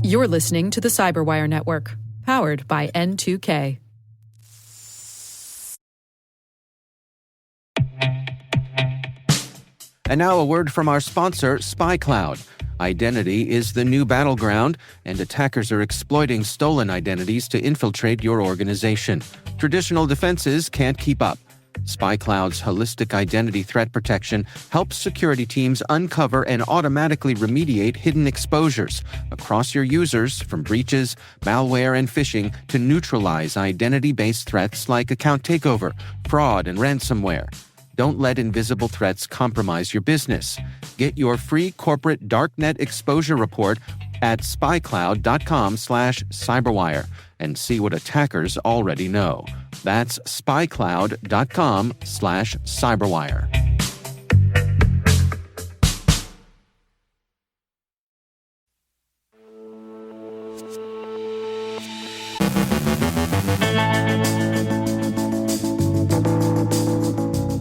You're listening to the CyberWire Network, powered by N2K. And now a word from our sponsor, SpyCloud. Identity is the new battleground, and attackers are exploiting stolen identities to infiltrate your organization. Traditional defenses can't keep up. SpyCloud's holistic identity threat protection helps security teams uncover and automatically remediate hidden exposures across your users, from breaches, malware, and phishing to neutralize identity-based threats like account takeover, fraud, and ransomware. Don't let invisible threats compromise your business. Get your free corporate Darknet exposure report at spycloud.com/cyberwire and see what attackers already know. That's spycloud.com/cyberwire.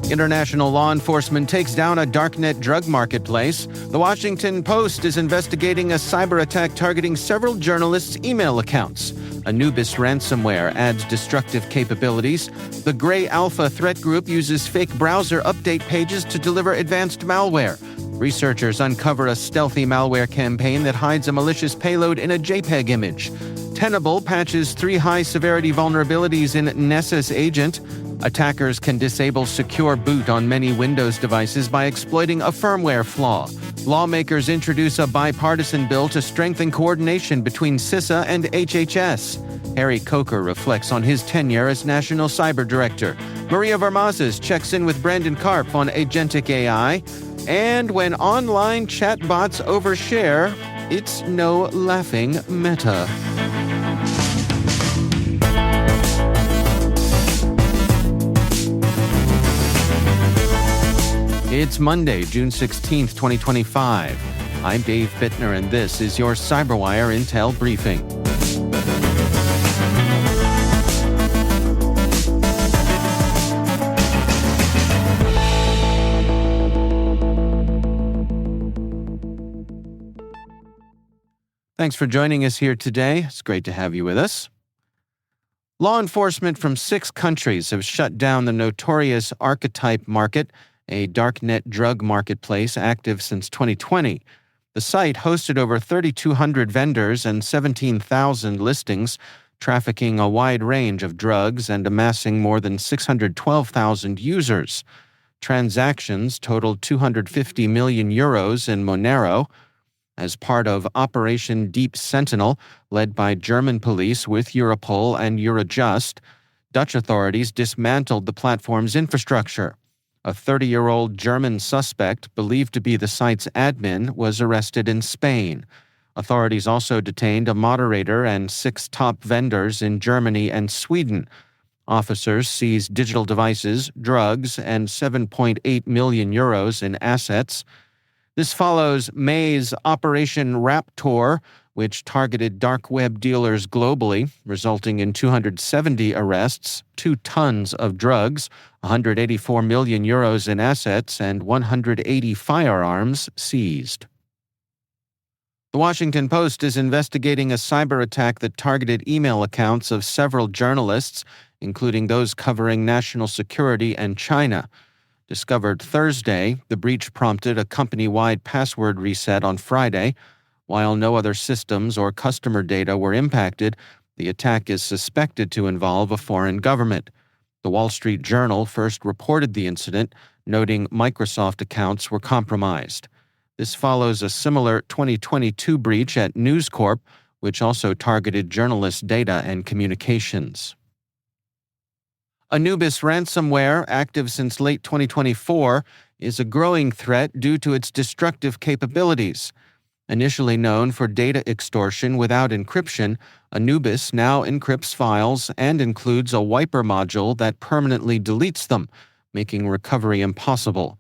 International law enforcement takes down a Darknet drug marketplace. The Washington Post is investigating a cyber attack targeting several journalists' email accounts. Anubis ransomware adds destructive capabilities. The Grey Alpha threat group uses fake browser update pages to deliver advanced malware. Researchers uncover a stealthy malware campaign that hides a malicious payload in a JPEG image. Tenable patches 3 high-severity vulnerabilities in Nessus Agent. Attackers can disable secure boot on many Windows devices by exploiting a firmware flaw. Lawmakers introduce a bipartisan bill to strengthen coordination between CISA and HHS. Harry Coker reflects on his tenure as National Cyber Director. Maria Varmazes checks in with Brandon Karpf on agentic AI. And when online chatbots overshare, it's no laughing Meta. It's Monday, June 16th, 2025. I'm Dave Bittner, and this is your CyberWire Intel Briefing. Thanks for joining us here today. It's great to have you with us. Law enforcement from 6 countries have shut down the notorious Archetype Market, a Darknet drug marketplace active since 2020. The site hosted over 3,200 vendors and 17,000 listings, trafficking a wide range of drugs and amassing more than 612,000 users. Transactions totaled 250 million euros in Monero. As part of Operation Deep Sentinel, led by German police with Europol and Eurojust, Dutch authorities dismantled the platform's infrastructure. A 30-year-old German suspect, believed to be the site's admin, was arrested in Spain. Authorities also detained a moderator and 6 top vendors in Germany and Sweden. Officers seized digital devices, drugs, and 7.8 million euros in assets. This follows May's Operation Raptor, which targeted dark web dealers globally, resulting in 270 arrests, 2 tons of drugs, 184 million euros in assets, and 180 firearms seized. The Washington Post is investigating a cyber attack that targeted email accounts of several journalists, including those covering national security and China. Discovered Thursday, the breach prompted a company-wide password reset on Friday. While no other systems or customer data were impacted, the attack is suspected to involve a foreign government. The Wall Street Journal first reported the incident, noting Microsoft accounts were compromised. This follows a similar 2022 breach at News Corp, which also targeted journalist data and communications. Anubis ransomware, active since late 2024, is a growing threat due to its destructive capabilities. Initially known for data extortion without encryption, Anubis now encrypts files and includes a wiper module that permanently deletes them, making recovery impossible.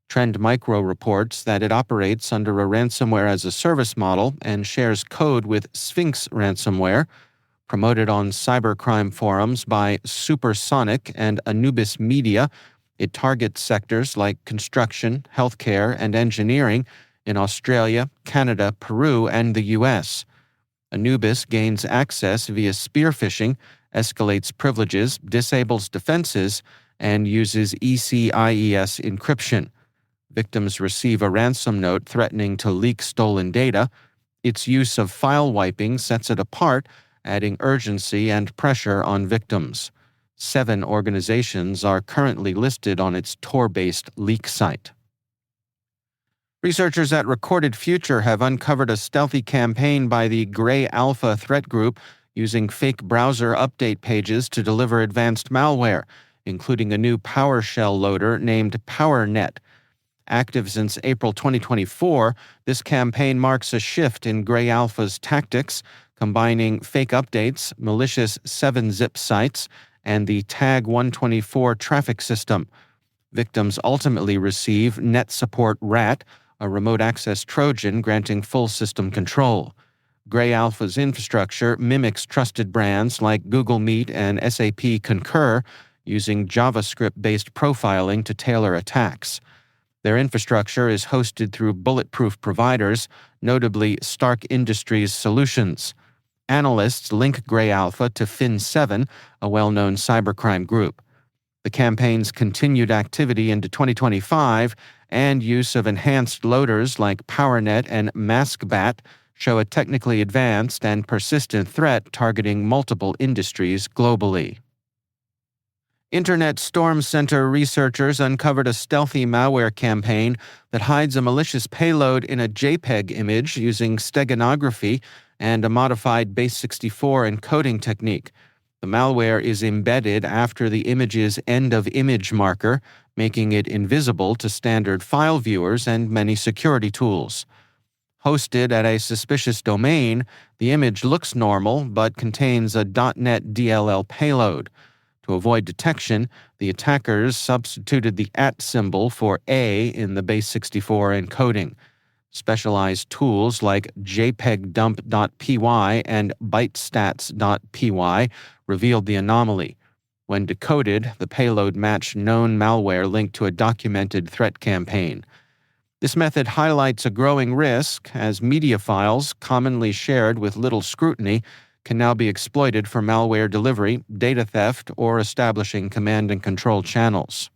Trend Micro reports that it operates under a ransomware-as-a-service model and shares code with Sphinx ransomware. Promoted on cybercrime forums by Supersonic and Anubis Media, it targets sectors like construction, healthcare, and engineering, in Australia, Canada, Peru, and the U.S. Anubis gains access via spear phishing, escalates privileges, disables defenses, and uses ECIES encryption. Victims receive a ransom note threatening to leak stolen data. Its use of file wiping sets it apart, adding urgency and pressure on victims. 7 organizations are currently listed on its Tor-based leak site. Researchers at Recorded Future have uncovered a stealthy campaign by the Grey Alpha threat group using fake browser update pages to deliver advanced malware, including a new PowerShell loader named PowerNet. Active since April 2024, this campaign marks a shift in Grey Alpha's tactics, combining fake updates, malicious 7-zip sites, and the Tag 124 traffic system. Victims ultimately receive Net Support RAT, a remote access Trojan granting full system control. Grey Alpha's infrastructure mimics trusted brands like Google Meet and SAP Concur, using JavaScript-based profiling to tailor attacks. Their infrastructure is hosted through bulletproof providers, notably Stark Industries Solutions. Analysts link Grey Alpha to Fin7, a well-known cybercrime group. The campaign's continued activity into 2025 and use of enhanced loaders like PowerNet and MaskBat show a technically advanced and persistent threat targeting multiple industries globally. Internet Storm Center researchers uncovered a stealthy malware campaign that hides a malicious payload in a JPEG image using steganography and a modified Base64 encoding technique. The malware is embedded after the image's end-of-image marker, making it invisible to standard file viewers and many security tools. Hosted at a suspicious domain, the image looks normal but contains a .NET DLL payload. To avoid detection, the attackers substituted the @ symbol for A in the Base64 encoding. Specialized tools like JPEGDump.py and ByteStats.py revealed the anomaly. When decoded, the payload matched known malware linked to a documented threat campaign. This method highlights a growing risk, as media files, commonly shared with little scrutiny, can now be exploited for malware delivery, data theft, or establishing command and control channels.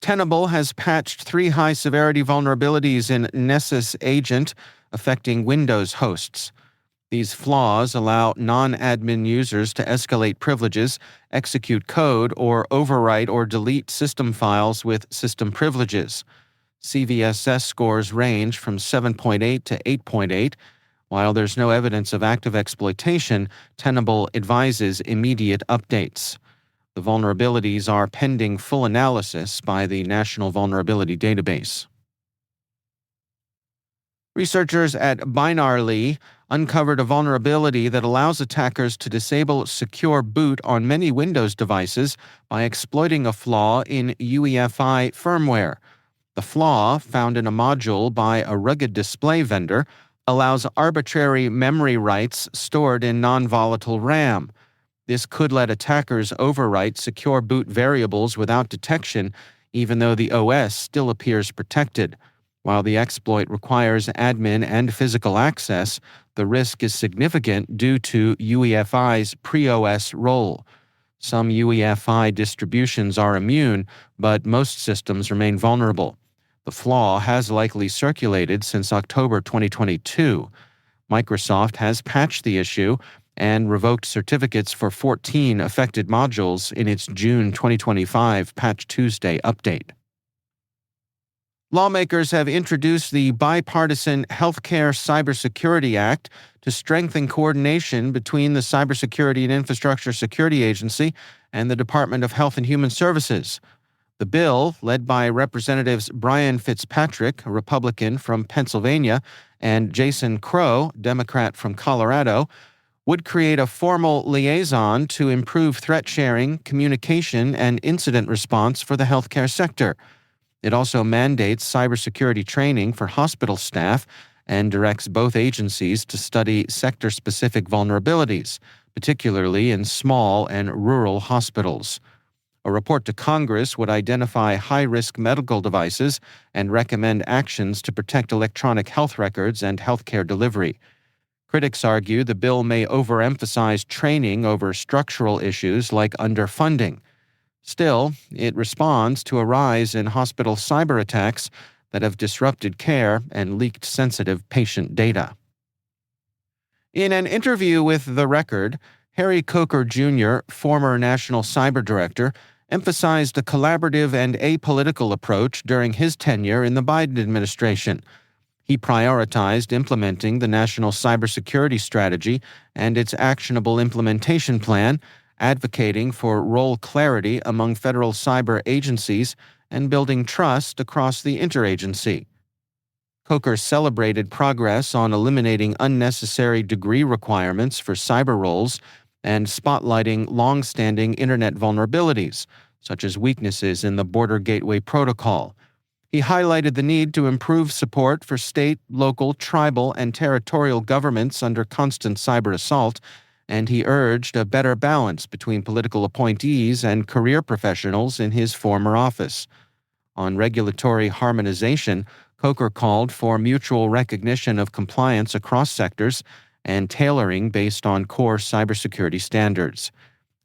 Tenable has patched 3 high-severity vulnerabilities in Nessus Agent affecting Windows hosts. These flaws allow non-admin users to escalate privileges, execute code, or overwrite or delete system files with system privileges. CVSS scores range from 7.8 to 8.8. While there's no evidence of active exploitation, Tenable advises immediate updates. The vulnerabilities are pending full analysis by the National Vulnerability Database. Researchers at Binarly uncovered a vulnerability that allows attackers to disable secure boot on many Windows devices by exploiting a flaw in UEFI firmware. The flaw, found in a module by a rugged display vendor, allows arbitrary memory writes stored in non-volatile RAM. This could let attackers overwrite secure boot variables without detection, even though the OS still appears protected. While the exploit requires admin and physical access, the risk is significant due to UEFI's pre-OS role. Some UEFI distributions are immune, but most systems remain vulnerable. The flaw has likely circulated since October 2022. Microsoft has patched the issue and revoked certificates for 14 affected modules in its June 2025 Patch Tuesday update. Lawmakers have introduced the bipartisan Healthcare Cybersecurity Act to strengthen coordination between the Cybersecurity and Infrastructure Security Agency and the Department of Health and Human Services. The bill, led by Representatives Brian Fitzpatrick, a Republican from Pennsylvania, and Jason Crow, Democrat from Colorado, would create a formal liaison to improve threat sharing, communication, and incident response for the healthcare sector. It also mandates cybersecurity training for hospital staff and directs both agencies to study sector-specific vulnerabilities, particularly in small and rural hospitals. A report to Congress would identify high-risk medical devices and recommend actions to protect electronic health records and healthcare delivery. Critics argue the bill may overemphasize training over structural issues like underfunding. Still, it responds to a rise in hospital cyber attacks that have disrupted care and leaked sensitive patient data. In an interview with The Record, Harry Coker Jr., former National Cyber Director, emphasized a collaborative and apolitical approach during his tenure in the Biden administration. He prioritized implementing the National Cybersecurity Strategy and its actionable implementation plan, advocating for role clarity among federal cyber agencies and building trust across the interagency. Coker celebrated progress on eliminating unnecessary degree requirements for cyber roles and spotlighting long-standing Internet vulnerabilities, such as weaknesses in the Border Gateway Protocol. He highlighted the need to improve support for state, local, tribal, and territorial governments under constant cyber assault, and he urged a better balance between political appointees and career professionals in his former office. On regulatory harmonization, Coker called for mutual recognition of compliance across sectors and tailoring based on core cybersecurity standards.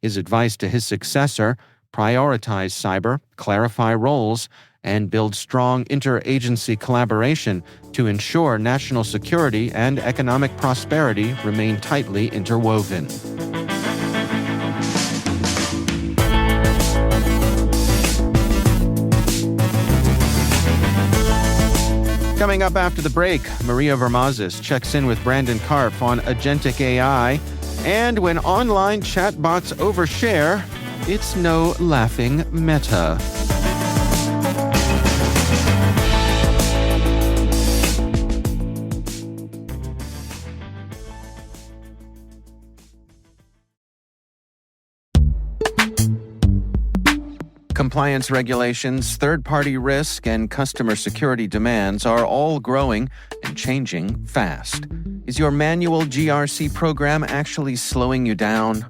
His advice to his successor: prioritize cyber, clarify roles, and build strong interagency collaboration to ensure national security and economic prosperity remain tightly interwoven. Coming up after the break, Maria Vermazis checks in with Brandon Karpf on agentic AI, and when online chatbots overshare, it's no laughing meta. Compliance regulations, third-party risk, and customer security demands are all growing and changing fast. Is your manual GRC program actually slowing you down?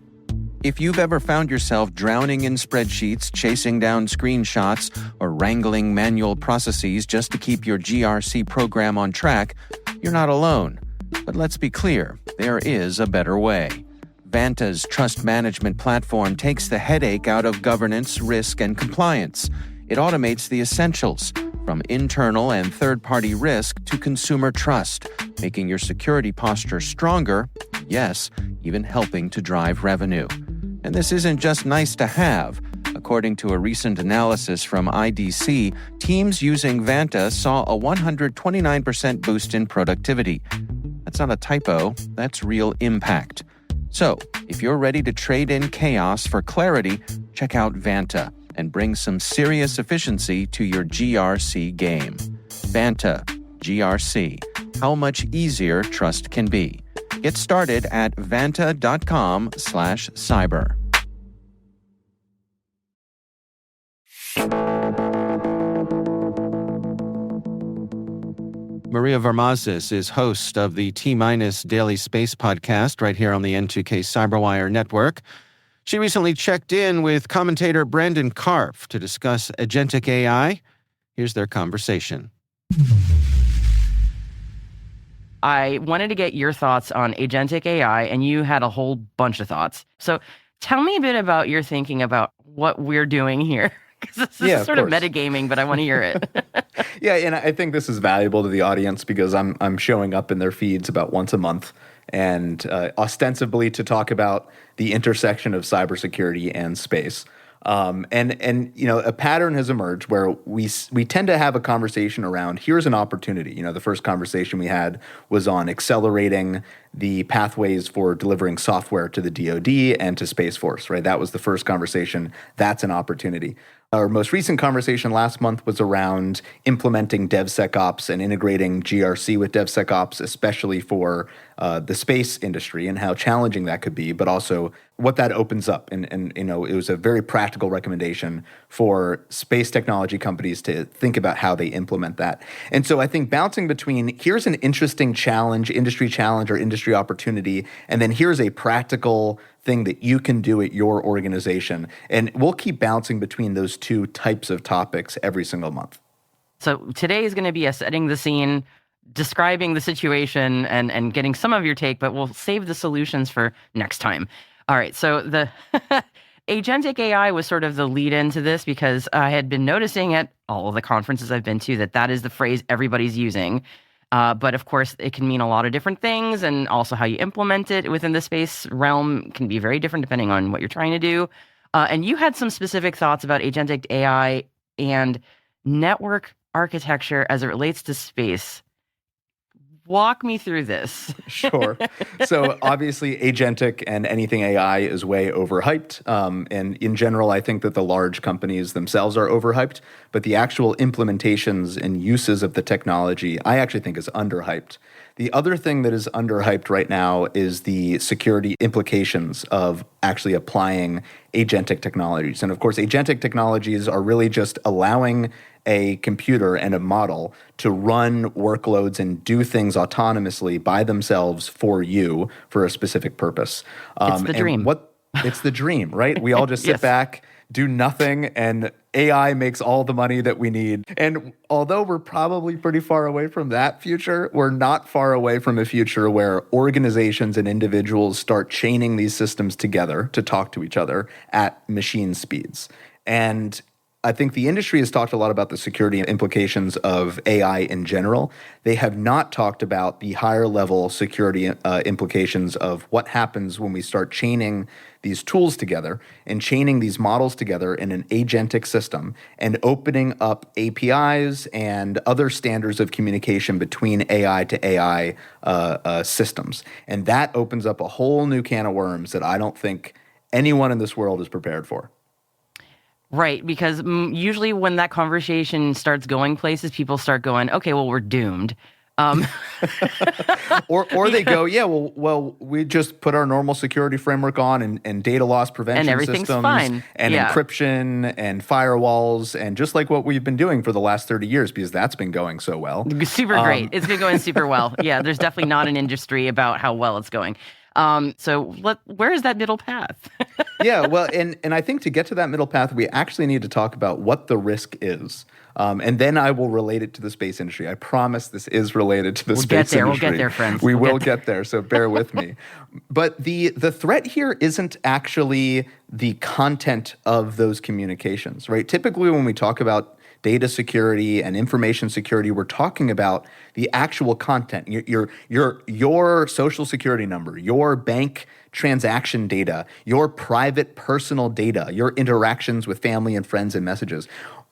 If you've ever found yourself drowning in spreadsheets, chasing down screenshots, or wrangling manual processes just to keep your GRC program on track, you're not alone. But let's be clear, there is a better way. Vanta's trust management platform takes the headache out of governance, risk, and compliance. It automates the essentials, from internal and third-party risk to consumer trust, making your security posture stronger, yes, even helping to drive revenue. And this isn't just nice to have. According to a recent analysis from IDC, teams using Vanta saw a 129% boost in productivity. That's not a typo, that's real impact. So, if you're ready to trade in chaos for clarity, check out Vanta and bring some serious efficiency to your GRC game. Vanta, GRC, how much easier trust can be. Get started at vanta.com/cyber. Maria Vermazis is host of the T-Minus Daily Space podcast right here on the N2K CyberWire Network. She recently checked in with commentator Brandon Karpf to discuss agentic AI. Here's their conversation. I wanted to get your thoughts on agentic AI, and you had a whole bunch of thoughts. So tell me a bit about your thinking about what we're doing here. Because this is sort of metagaming, but I want to hear it. Yeah, and I think this is valuable to the audience because I'm showing up in their feeds about once a month, and ostensibly to talk about the intersection of cybersecurity and space. And you know, a pattern has emerged where we tend to have a conversation around here's an opportunity. You know, the first conversation we had was on accelerating the pathways for delivering software to the DoD and to Space Force, right? That was the first conversation. That's an opportunity. Our most recent conversation last month was around implementing DevSecOps and integrating GRC with DevSecOps, especially for the space industry and how challenging that could be, but also what that opens up. And it was a very practical recommendation for space technology companies to think about how they implement that. And so I think bouncing between here's an interesting challenge, industry challenge or industry opportunity, and then here's a practical thing that you can do at your organization. And we'll keep bouncing between those two types of topics every single month. So today is going to be us setting the scene, describing the situation and getting some of your take, but we'll save the solutions for next time. All right, so the agentic AI was sort of the lead into this because I had been noticing at all of the conferences I've been to that is the phrase everybody's using. But of course, it can mean a lot of different things, and also how you implement it within the space realm can be very different depending on what you're trying to do. And you had some specific thoughts about agentic AI and network architecture as it relates to space. Walk me through this. Sure. So obviously, agentic and anything AI is way overhyped. And in general, I think that the large companies themselves are overhyped. But the actual implementations and uses of the technology, I actually think is underhyped. The other thing that is underhyped right now is the security implications of actually applying agentic technologies. And of course, agentic technologies are really just allowing a computer and a model to run workloads and do things autonomously by themselves for you for a specific purpose. It's the dream. It's the dream, right? We all just sit back, do nothing, and AI makes all the money that we need. And although we're probably pretty far away from that future, we're not far away from a future where organizations and individuals start chaining these systems together to talk to each other at machine speeds. And I think the industry has talked a lot about the security implications of AI in general. They have not talked about the higher level security implications of what happens when we start chaining these tools together and chaining these models together in an agentic system and opening up APIs and other standards of communication between AI to AI systems. And that opens up a whole new can of worms that I don't think anyone in this world is prepared for. Right, because usually when that conversation starts going places, people start going, okay, well, we're doomed. Or they go, yeah, well, we just put our normal security framework on and data loss prevention and everything's systems fine. And encryption and firewalls and just like what we've been doing for the last 30 years because that's been going so well. Super great. It's been going super well. Yeah, there's definitely not an industry about how well it's going. So where is that middle path? Yeah, well, and I think to get to that middle path, we actually need to talk about what the risk is. And then I will relate it to the space industry. I promise this is related to the space industry. We'll get there, friends. We will get there, so bear with me. But the threat here isn't actually the content of those communications, right? Typically when we talk about data security and information security, we're talking about the actual content, your social security number, your bank transaction data, your private personal data, your interactions with family and friends and messages.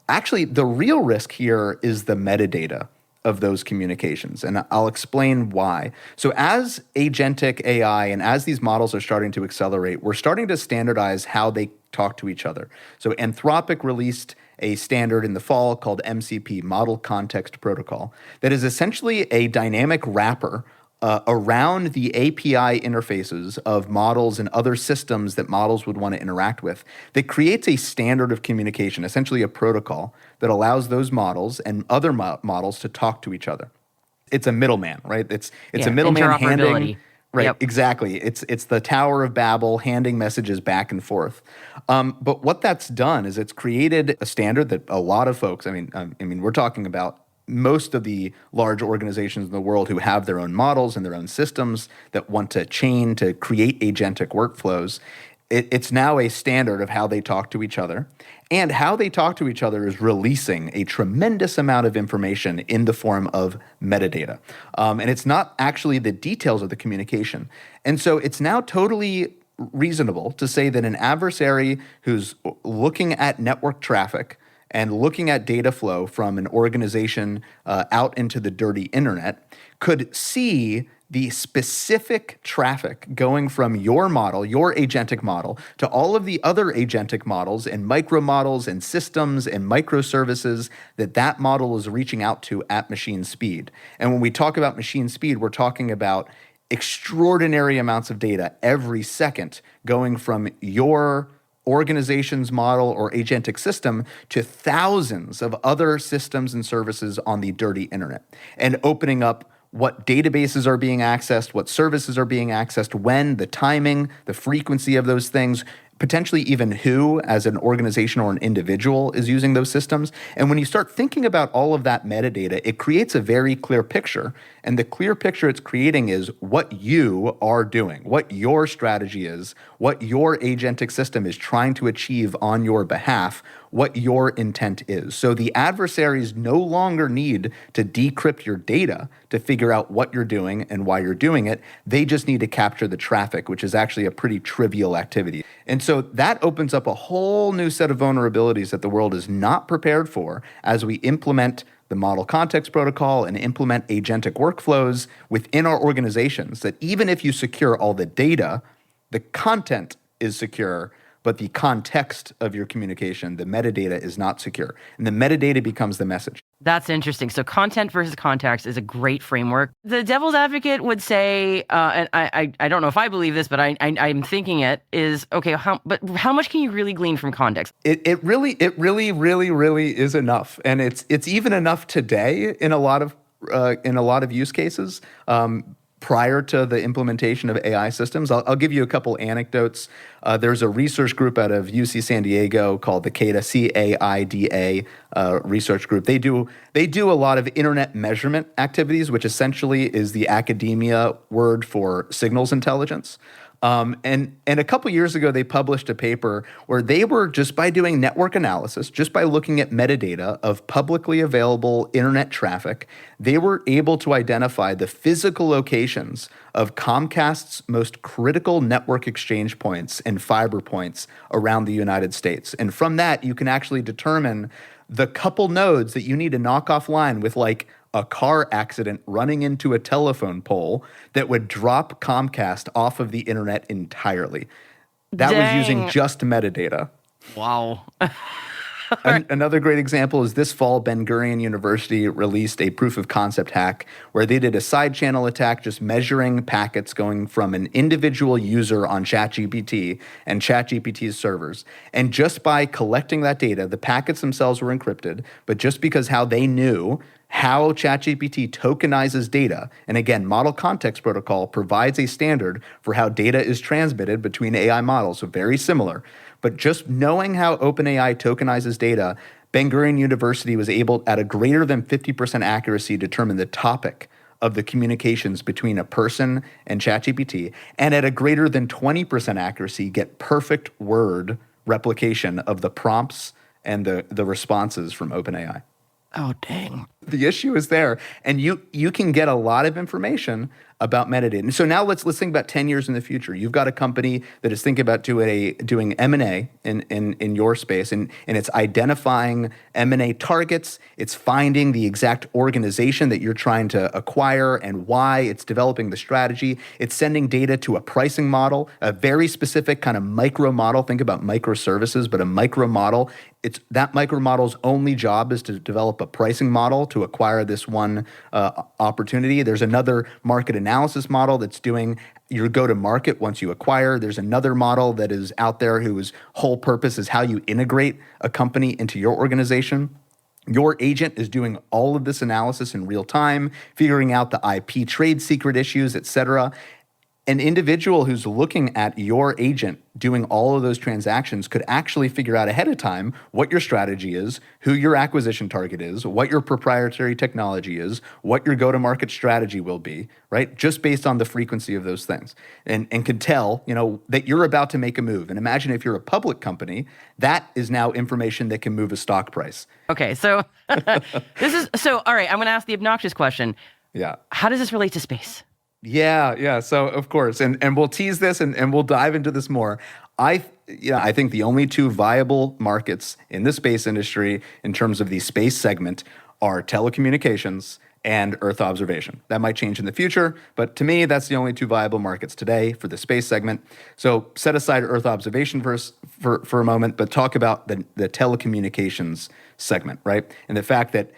Actually, the real risk here is the metadata of those communications, and I'll explain why. So as agentic AI and as these models are starting to accelerate, we're starting to standardize how they talk to each other. So Anthropic released a standard in the fall called MCP, Model Context Protocol, that is essentially a dynamic wrapper around the API interfaces of models and other systems that models would want to interact with that creates a standard of communication, essentially a protocol that allows those models and other models to talk to each other. It's a middleman, right? It's a middleman handing. Right, yep. Exactly. It's the Tower of Babel handing messages back and forth. But what that's done is it's created a standard that a lot of folks, I mean, we're talking about most of the large organizations in the world who have their own models and their own systems that want to chain to create agentic workflows. It's now a standard of how they talk to each other. And how they talk to each other is releasing a tremendous amount of information in the form of metadata. And it's not actually the details of the communication. And so it's now totally reasonable to say that an adversary who's looking at network traffic and looking at data flow from an organization out into the dirty internet could see the specific traffic going from your model, your agentic model, to all of the other agentic models and micro models and systems and microservices that model is reaching out to at machine speed. And when we talk about machine speed, we're talking about extraordinary amounts of data every second going from your organization's model or agentic system to thousands of other systems and services on the dirty internet, and opening up what databases are being accessed, what services are being accessed, when, the timing, the frequency of those things, potentially even who, as an organization or an individual, is using those systems. And when you start thinking about all of that metadata, it creates a very clear picture. And the clear picture it's creating is what you are doing, what your strategy is, what your agentic system is trying to achieve on your behalf, what your intent is. So the adversaries no longer need to decrypt your data to figure out what you're doing and why you're doing it. They just need to capture the traffic, which is actually a pretty trivial activity. And so that opens up a whole new set of vulnerabilities that the world is not prepared for as we implement the model context protocol and implement agentic workflows within our organizations, that even if you secure all the data, the content is secure, but the context of your communication, the metadata, is not secure. And the metadata becomes the message. That's interesting. So content versus context is a great framework. The devil's advocate would say, and I don't know if I believe this, but I'm thinking it is, okay, but how much can you really glean from context? It really is enough. And it's even enough today in a lot of use cases. Prior to the implementation of AI systems. I'll give you a couple anecdotes. There's a research group out of UC San Diego called the CAIDA, C-A-I-D-A research group. They do a lot of internet measurement activities, which essentially is the academia word for signals intelligence. And a couple years ago, they published a paper where they were, just by doing network analysis, just by looking at metadata of publicly available internet traffic, they were able to identify the physical locations of Comcast's most critical network exchange points and fiber points around the United States. And from that, you can actually determine the couple nodes that you need to knock offline with, like, a car accident running into a telephone pole that would drop Comcast off of the internet entirely. That was using just metadata. Wow. Another great example is this fall, Ben Gurion University released a proof of concept hack where they did a side channel attack just measuring packets going from an individual user on ChatGPT and ChatGPT's servers. And just by collecting that data, the packets themselves were encrypted, but just because how they knew how ChatGPT tokenizes data, and again, Model Context Protocol provides a standard for how data is transmitted between AI models, so very similar. But just knowing how OpenAI tokenizes data, Ben Gurion University was able, at a greater than 50% accuracy, determine the topic of the communications between a person and ChatGPT, and at a greater than 20% accuracy, get perfect word replication of the prompts and the responses from OpenAI. Oh, dang. The issue is there, and you can get a lot of information about metadata. And so now let's think about 10 years in the future. You've got a company that is thinking about doing M&A in your space, and it's identifying M&A targets. It's finding the exact organization that you're trying to acquire and why. It's developing the strategy. It's sending data to a pricing model, a very specific kind of micro model. Think about microservices, but a micro model. It's that micro model's only job is to develop a pricing model to acquire this one opportunity. There's another market analysis model that's doing your go-to-market once you acquire. There's another model that is out there whose whole purpose is how you integrate a company into your organization. Your agent is doing all of this analysis in real time, figuring out the IP trade secret issues, et cetera. An individual who's looking at your agent doing all of those transactions could actually figure out ahead of time what your strategy is, who your acquisition target is, what your proprietary technology is, what your go-to-market strategy will be, right? Just based on the frequency of those things. And can tell, that you're about to make a move. And imagine if you're a public company, that is now information that can move a stock price. Okay, so all right, I'm going to ask the obnoxious question. Yeah. How does this relate to space? Yeah. So of course, and we'll tease this and we'll dive into this more. I think the only two viable markets in the space industry in terms of the space segment are telecommunications and Earth observation. That might change in the future, but to me, that's the only two viable markets today for the space segment. So set aside Earth observation for a moment, but talk about the telecommunications segment, right? And the fact that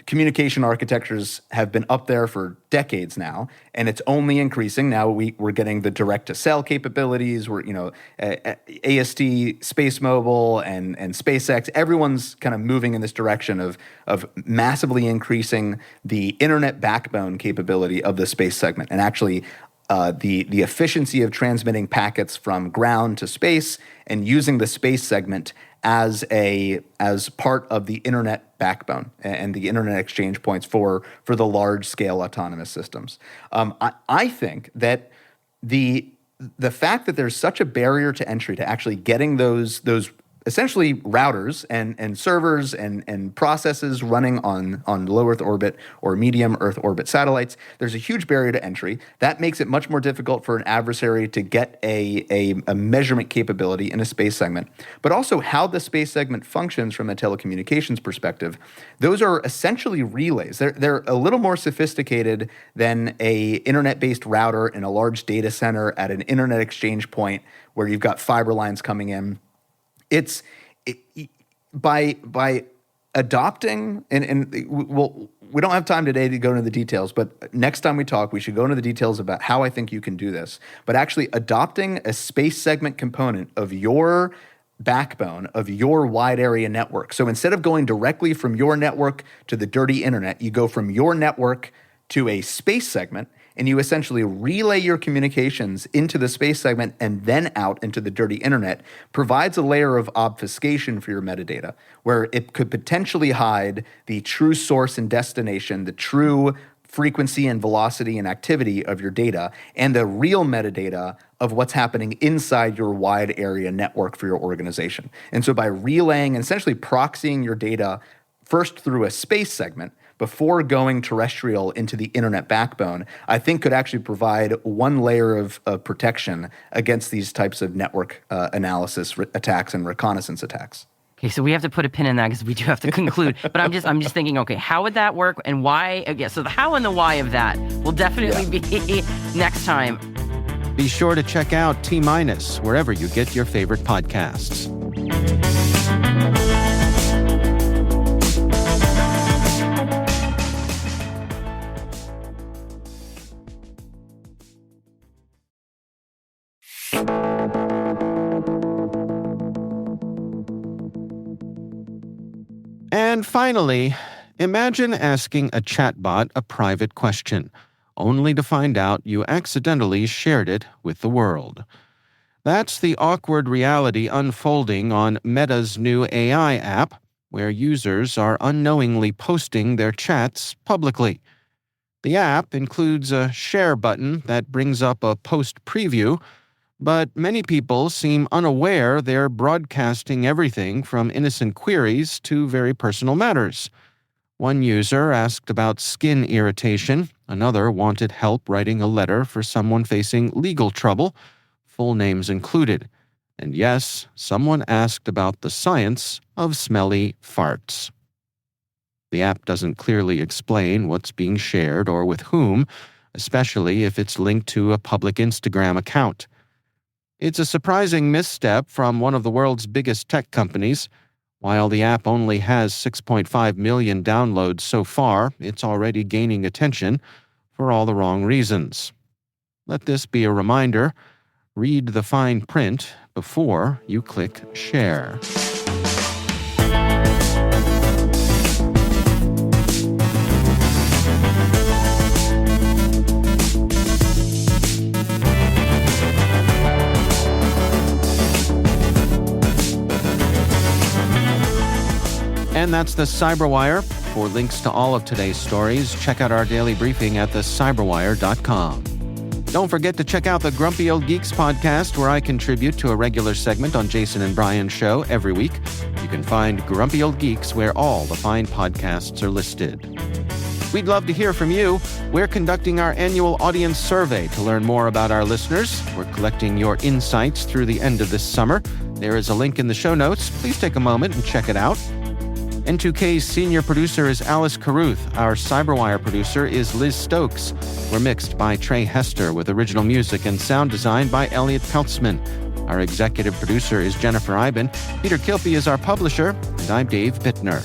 communication architectures have been up there for decades now, and it's only increasing. Now we're getting the direct-to-cell capabilities. We're, AST, Space Mobile, and SpaceX. Everyone's kind of moving in this direction of massively increasing the internet backbone capability of the space segment, and actually the efficiency of transmitting packets from ground to space and using the space segment as part of the internet backbone and the internet exchange points for the large scale autonomous systems. I think that the fact that there's such a barrier to entry to actually getting those essentially routers and servers and processes running on low Earth orbit or medium Earth orbit satellites, there's a huge barrier to entry. That makes it much more difficult for an adversary to get a measurement capability in a space segment. But also how the space segment functions from a telecommunications perspective, those are essentially relays. They're a little more sophisticated than a internet-based router in a large data center at an internet exchange point where you've got fiber lines coming in. By adopting, and we don't have time today to go into the details, but next time we talk, we should go into the details about how I think you can do this. But actually adopting a space segment component of your backbone of your wide area network. So instead of going directly from your network to the dirty internet, you go from your network to a space segment, and you essentially relay your communications into the space segment and then out into the dirty internet, provides a layer of obfuscation for your metadata, where it could potentially hide the true source and destination, the true frequency and velocity and activity of your data, and the real metadata of what's happening inside your wide area network for your organization. And so by relaying and essentially proxying your data first through a space segment, before going terrestrial into the internet backbone, I think could actually provide one layer of protection against these types of network analysis attacks and reconnaissance attacks. Okay, so we have to put a pin in that because we do have to conclude. But I'm just thinking, okay, how would that work and why? Okay, so the how and the why of that will definitely be next time. Be sure to check out T-Minus wherever you get your favorite podcasts. And finally, imagine asking a chatbot a private question, only to find out you accidentally shared it with the world. That's the awkward reality unfolding on Meta's new AI app, where users are unknowingly posting their chats publicly. The app includes a share button that brings up a post preview, but many people seem unaware they're broadcasting everything from innocent queries to very personal matters. One user asked about skin irritation, another wanted help writing a letter for someone facing legal trouble, full names included. And yes, someone asked about the science of smelly farts. The app doesn't clearly explain what's being shared or with whom, especially if it's linked to a public Instagram account. It's a surprising misstep from one of the world's biggest tech companies. While the app only has 6.5 million downloads so far, it's already gaining attention for all the wrong reasons. Let this be a reminder. Read the fine print before you click share. And that's the CyberWire. For links to all of today's stories, check out our daily briefing at thecyberwire.com. Don't forget to check out the Grumpy Old Geeks podcast, where I contribute to a regular segment on Jason and Brian's show every week. You can find Grumpy Old Geeks where all the fine podcasts are listed. We'd love to hear from you. We're conducting our annual audience survey to learn more about our listeners. We're collecting your insights through the end of this summer. There is a link in the show notes. Please take a moment and check it out. N2K's senior producer is Alice Carruth. Our CyberWire producer is Liz Stokes. We're mixed by Trey Hester with original music and sound design by Elliot Peltzman. Our executive producer is Jennifer Iben. Peter Kilpie is our publisher, and I'm Dave Bittner.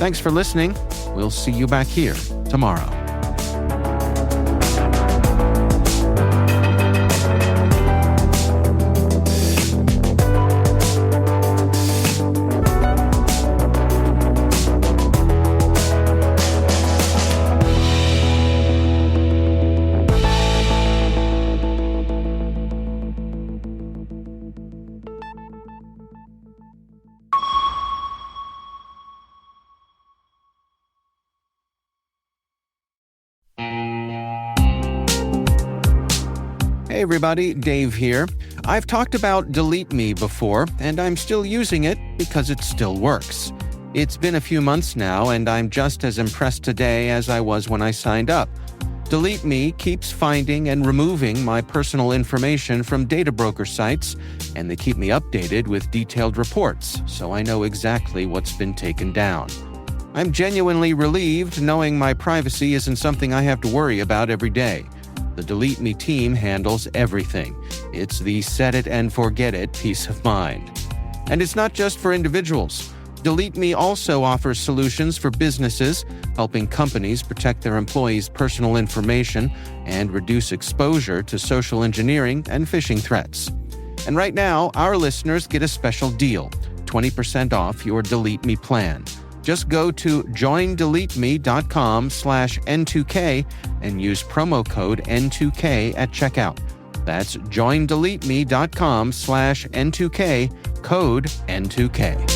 Thanks for listening. We'll see you back here tomorrow. Hey everybody, Dave here. I've talked about Delete Me before, and I'm still using it because it still works. It's been a few months now, and I'm just as impressed today as I was when I signed up. Delete Me keeps finding and removing my personal information from data broker sites, and they keep me updated with detailed reports, so I know exactly what's been taken down. I'm genuinely relieved knowing my privacy isn't something I have to worry about every day. The Delete Me team handles everything. It's the set it and forget it peace of mind. And it's not just for individuals. Delete Me also offers solutions for businesses, helping companies protect their employees' personal information and reduce exposure to social engineering and phishing threats. And right now, our listeners get a special deal, 20% off your Delete Me plan. Just go to joindeleteme.com/N2K and use promo code N2K at checkout. That's joindeleteme.com/N2K, code N2K.